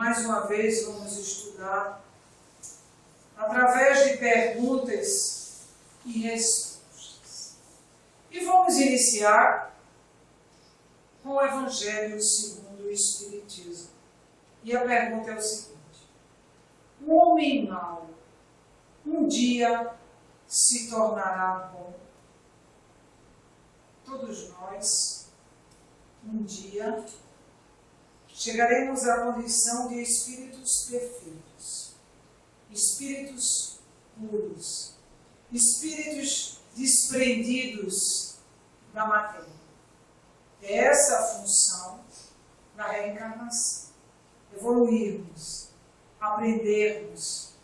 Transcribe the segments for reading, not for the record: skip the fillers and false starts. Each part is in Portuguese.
mais uma vez vamos estudar através de perguntas e respostas. E vamos iniciar com o Evangelho segundo o Espiritismo. E a pergunta é o seguinte: o homem mau um dia se tornará bom? Todos nós, um dia, chegaremos à condição de espíritos perfeitos, espíritos puros, espíritos desprendidos da matéria. É essa a função da reencarnação. Evoluirmos, aprendermos,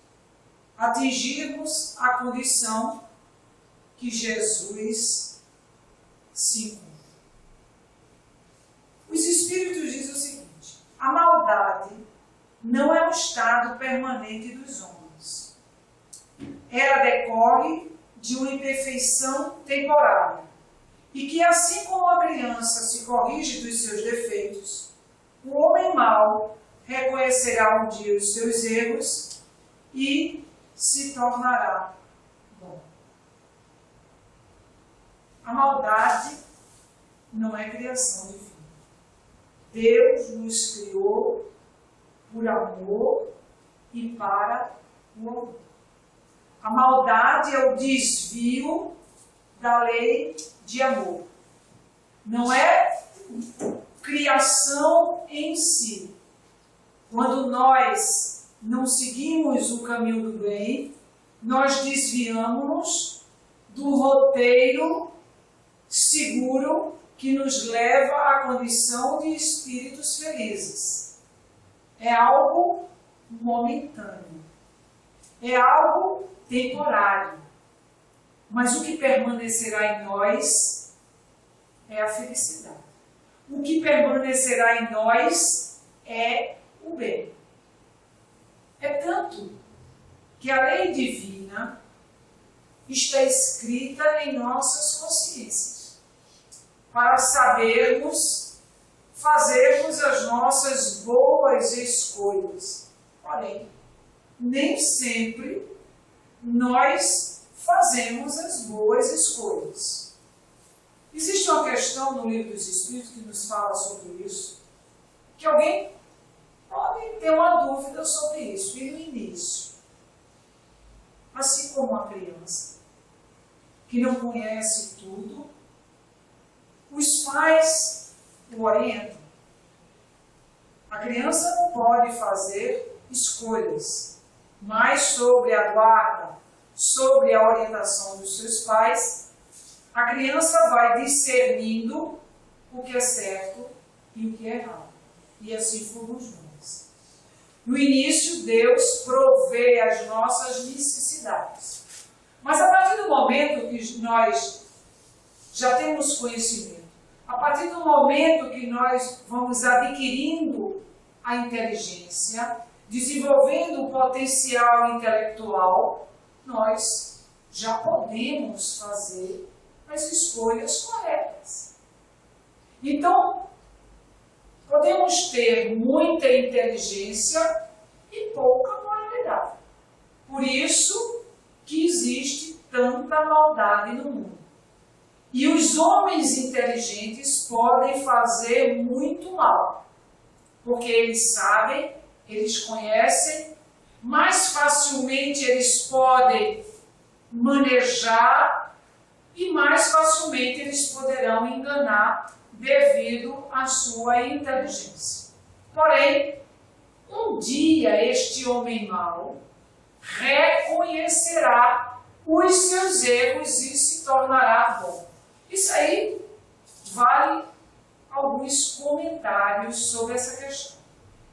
atingirmos a condição que Jesus se encontra. Os Espíritos dizem o seguinte: a maldade não é um estado permanente dos homens. Ela decorre de uma imperfeição temporária e que, assim como a criança se corrige dos seus defeitos, o homem mau reconhecerá um dia os seus erros e se tornará bom. A maldade não é criação divina. Deus nos criou por amor e para o amor. A maldade é o desvio da lei de amor. Não é criação em si. Quando nós não seguimos o caminho do bem, nós desviamos do roteiro seguro que nos leva à condição de espíritos felizes. É algo momentâneo. É algo temporário. Mas o que permanecerá em nós é a felicidade. O que permanecerá em nós é o bem. É tanto que a lei divina está escrita em nossas consciências, para sabermos fazermos as nossas boas escolhas. Porém, nem sempre nós fazemos as boas escolhas. Existe uma questão no Livro dos Espíritos que nos fala sobre isso, que alguém pode ter uma dúvida sobre isso. E no início, assim como a criança, que não conhece tudo, os pais o orientam. A criança não pode fazer escolhas, mas sobre a guarda, sobre a orientação dos seus pais, a criança vai discernindo o que é certo e o que é errado. E assim fomos nós. No início, Deus provê as nossas necessidades. Mas a partir do momento que nós já temos conhecimento, a partir do momento que nós vamos adquirindo a inteligência, desenvolvendo o potencial intelectual, nós já podemos fazer as escolhas corretas. Então, podemos ter muita inteligência e pouca moralidade. Por isso que existe tanta maldade no mundo. E os homens inteligentes podem fazer muito mal, porque eles sabem, eles conhecem, mais facilmente eles podem manejar e mais facilmente eles poderão enganar devido à sua inteligência. Porém, um dia este homem mau reconhecerá os seus erros e se tornará bom. Isso aí vale alguns comentários sobre essa questão.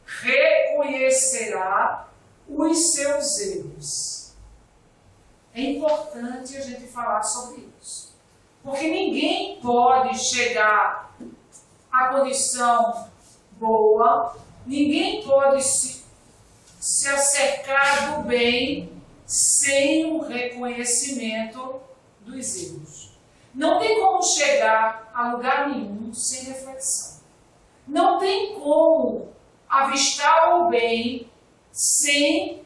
Reconhecerá os seus erros. É importante a gente falar sobre isso. Porque ninguém pode chegar à condição boa, ninguém pode se acercar do bem sem um reconhecimento dos erros. Não tem como chegar a lugar nenhum sem reflexão. Não tem como avistar o bem sem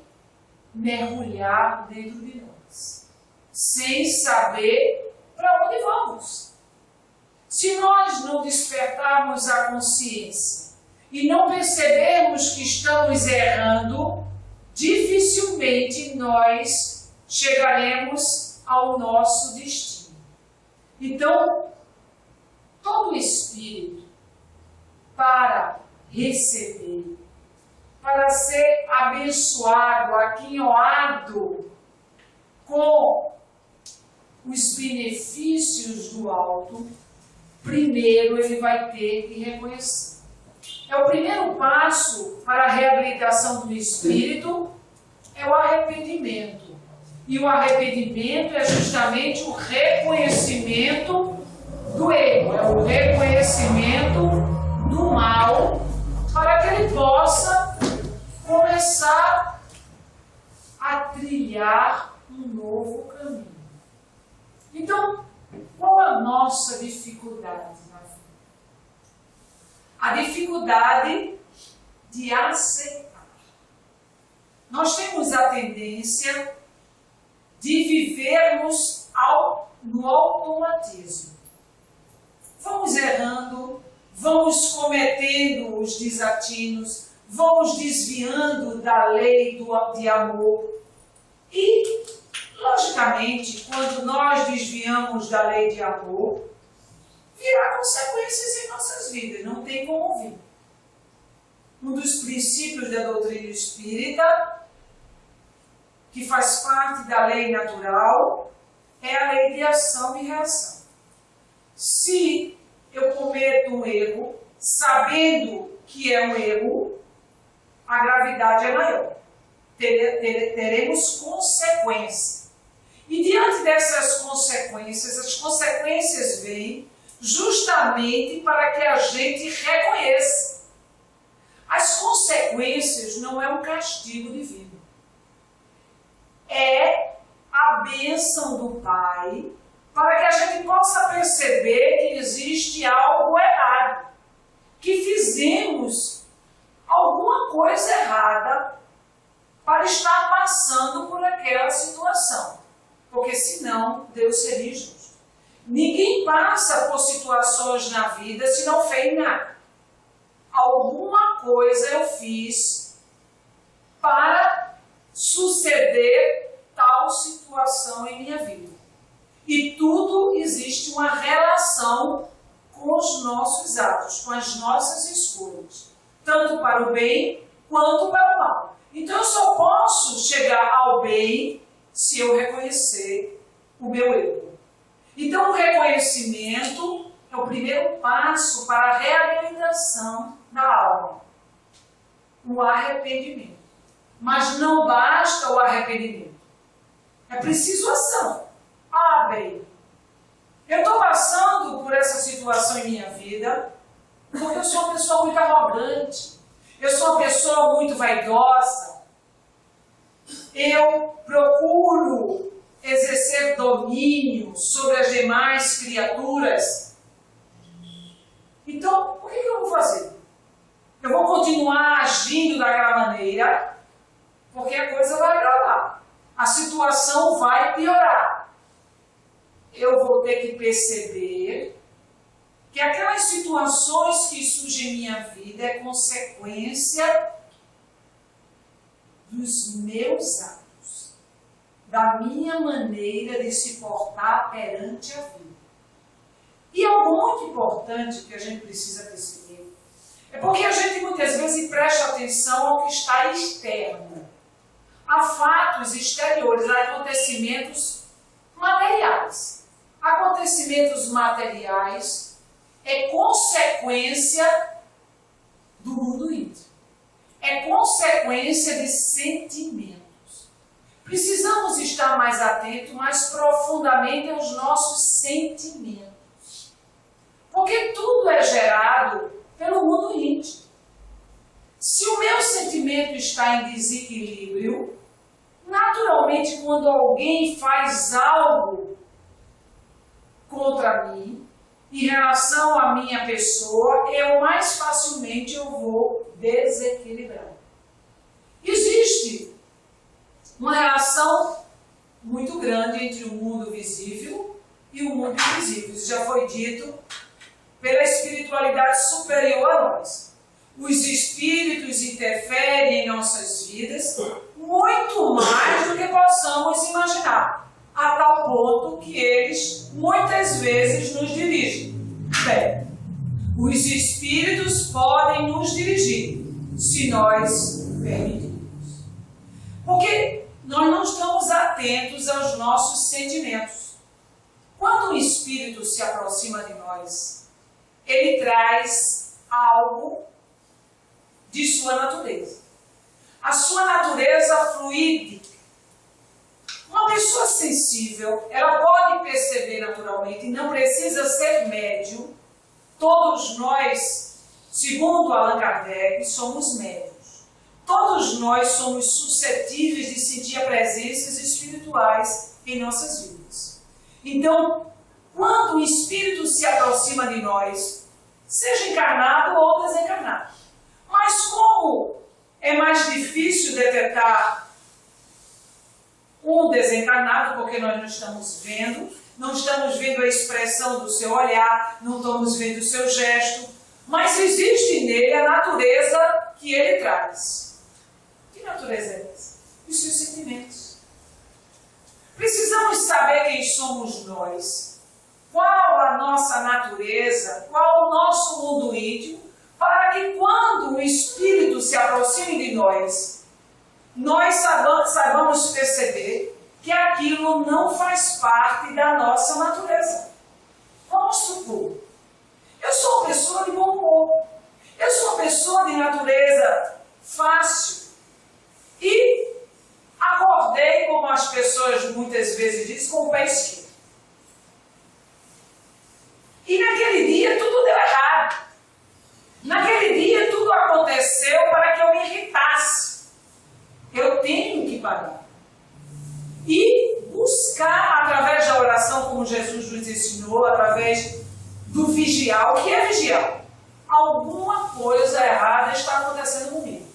mergulhar dentro de nós, sem saber para onde vamos. Se nós não despertarmos a consciência e não percebermos que estamos errando, dificilmente nós chegaremos ao nosso destino. Então, todo espírito, para receber, para ser abençoado, aquinhoado com os benefícios do alto, primeiro ele vai ter que reconhecer. É o primeiro passo para a reabilitação do espírito, é o arrependimento. E o arrependimento é justamente o reconhecimento do erro, é o reconhecimento do mal, para que ele possa começar a trilhar um novo caminho. Então, qual a nossa dificuldade na vida? A dificuldade de aceitar. Nós temos a tendência de vivermos no automatismo. Vamos errando, vamos cometendo os desatinos, vamos desviando da lei de amor. E, logicamente, quando nós desviamos da lei de amor, virá consequências em nossas vidas, não tem como vir. Um dos princípios da doutrina espírita, que faz parte da lei natural, é a lei de ação e reação. Se eu cometo um erro, sabendo que é um erro, a gravidade é maior. Teremos consequências. E diante dessas consequências, as consequências vêm justamente para que a gente reconheça. As consequências não é um castigo divino. É a bênção do Pai para que a gente possa perceber que existe algo errado, que fizemos alguma coisa errada para estar passando por aquela situação, porque senão Deus seria injusto. Ninguém passa por situações na vida se não fez nada. Alguma coisa eu fiz para suceder tal situação em minha vida. E tudo existe uma relação com os nossos atos, com as nossas escolhas, tanto para o bem quanto para o mal. Então eu só posso chegar ao bem se eu reconhecer o meu erro. Então o reconhecimento é o primeiro passo para a reabilitação da alma. O arrependimento. Mas não basta o arrependimento. É preciso ação. Ah, bem, eu estou passando por essa situação em minha vida porque eu sou uma pessoa muito arrogante. Eu sou uma pessoa muito vaidosa. Eu procuro exercer domínio sobre as demais criaturas. Então, o que eu vou fazer? Eu vou continuar agindo daquela maneira, porque a coisa vai agravar. A situação vai piorar. Eu vou ter que perceber que aquelas situações que surgem em minha vida é consequência dos meus atos, da minha maneira de se portar perante a vida. E algo muito importante que a gente precisa perceber é porque a gente muitas vezes presta atenção ao que está externo, a fatos exteriores, a acontecimentos materiais. Acontecimentos materiais é consequência do mundo íntimo. É consequência de sentimentos. Precisamos estar mais atentos, mais profundamente aos nossos sentimentos. Porque tudo é gerado pelo mundo íntimo. Se o meu sentimento está em desequilíbrio, naturalmente quando alguém faz algo contra mim, em relação à minha pessoa, mais facilmente eu vou desequilibrado. Existe uma relação muito grande entre o mundo visível e o mundo invisível. Isso já foi dito pela espiritualidade superior a nós. Os espíritos interferem em nossas vidas muito mais do que possamos imaginar, a tal ponto que eles muitas vezes nos dirigem. Bem, os espíritos podem nos dirigir se nós permitirmos. Porque nós não estamos atentos aos nossos sentimentos. Quando um espírito se aproxima de nós, ele traz algo de sua natureza. A sua natureza fluídica. Uma pessoa sensível, ela pode perceber naturalmente, não precisa ser médium. Todos nós, segundo Allan Kardec, somos médiuns. Todos nós somos suscetíveis de sentir presenças espirituais em nossas vidas. Então, quando o espírito se aproxima de nós, seja encarnado ou desencarnado, mas como é mais difícil detectar um desencarnado, porque nós não estamos vendo a expressão do seu olhar, não estamos vendo o seu gesto, mas existe nele a natureza que ele traz. Que natureza é essa? Os seus sentimentos. Precisamos saber quem somos nós, qual a nossa natureza, qual o nosso mundo íntimo, para que quando o Espírito se aproxime de nós saibamos perceber que aquilo não faz parte da nossa natureza. Vamos supor, eu sou uma pessoa de bom humor, eu sou uma pessoa de natureza fácil e acordei, como as pessoas muitas vezes dizem, com o pé esquerdo. E naquele dia tudo deu errado. Naquele dia tudo aconteceu para que eu me irritasse. Eu tenho que parar. E buscar, através da oração, como Jesus nos ensinou, através do vigiar. O que é vigiar? Alguma coisa errada está acontecendo comigo.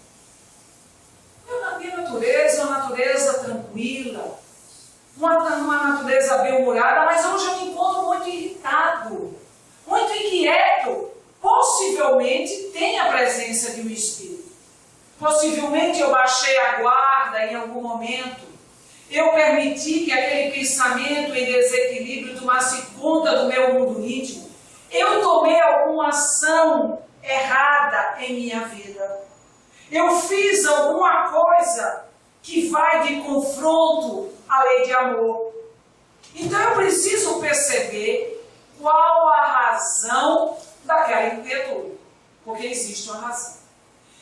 Minha natureza é uma natureza tranquila, uma natureza bem-humorada, mas hoje eu me encontro muito irritado, muito inquieto. Possivelmente tem a presença de um espírito. Possivelmente eu baixei a guarda em algum momento. Eu permiti que aquele pensamento em desequilíbrio tomasse conta do meu mundo íntimo. Eu tomei alguma ação errada em minha vida. Eu fiz alguma coisa que vai de confronto à lei de amor. Então eu preciso perceber qual a razão daquela inquietude, porque existe uma razão.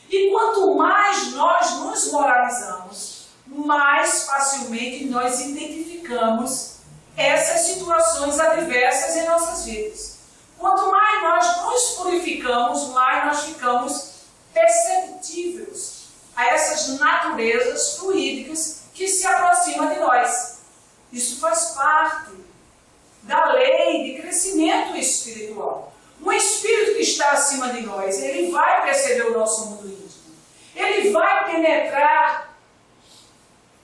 E quanto mais nós nos moralizamos, mais facilmente nós identificamos essas situações adversas em nossas vidas. Quanto mais nós nos purificamos, mais nós ficamos perceptíveis a essas naturezas fluídicas que se aproximam de nós. Isso faz parte da lei de crescimento espiritual. Um espírito que está acima de nós, ele vai perceber o nosso mundo íntimo. Ele vai penetrar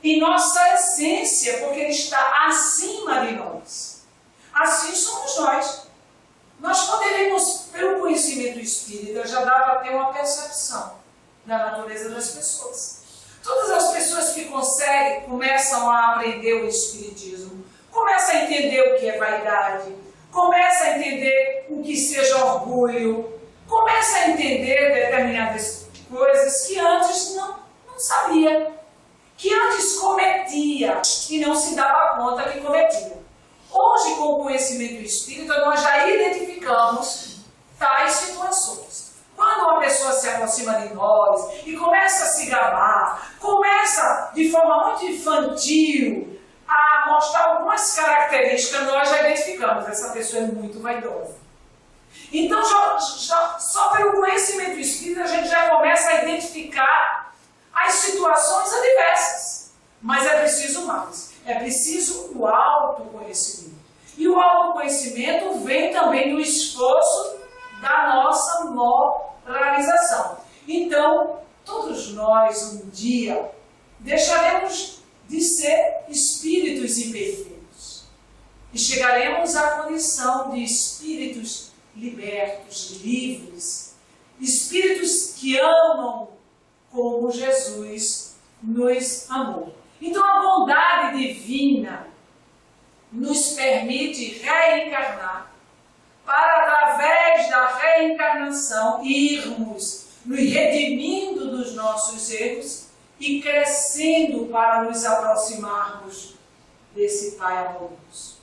em nossa essência, porque ele está acima de nós. Assim somos nós. Nós poderíamos, pelo conhecimento espírita, já dá para ter uma percepção da natureza das pessoas. Todas as pessoas que começam a aprender o espiritismo, começam a entender o que é vaidade, começam a entender o que seja orgulho, começam a entender determinadas coisas que antes não sabia, que antes cometia e não se dava conta que cometia. Hoje, com o conhecimento espírita, nós já identificamos tais situações. Quando uma pessoa se aproxima de nós e começa a se gabar, começa de forma muito infantil a mostrar algumas características, nós já identificamos, essa pessoa é muito vaidosa. Então, só pelo conhecimento espírita, a gente já começa a identificar as situações adversas. Mas é preciso mais. É preciso o autoconhecimento. E o autoconhecimento vem também do esforço da nossa moralização. Então, todos nós um dia deixaremos de ser espíritos imperfeitos e chegaremos à condição de espíritos libertos, livres, espíritos que amam como Jesus nos amou. Então a bondade divina nos permite reencarnar para, através da reencarnação, irmos nos redimindo dos nossos erros e crescendo para nos aproximarmos desse Pai amoroso.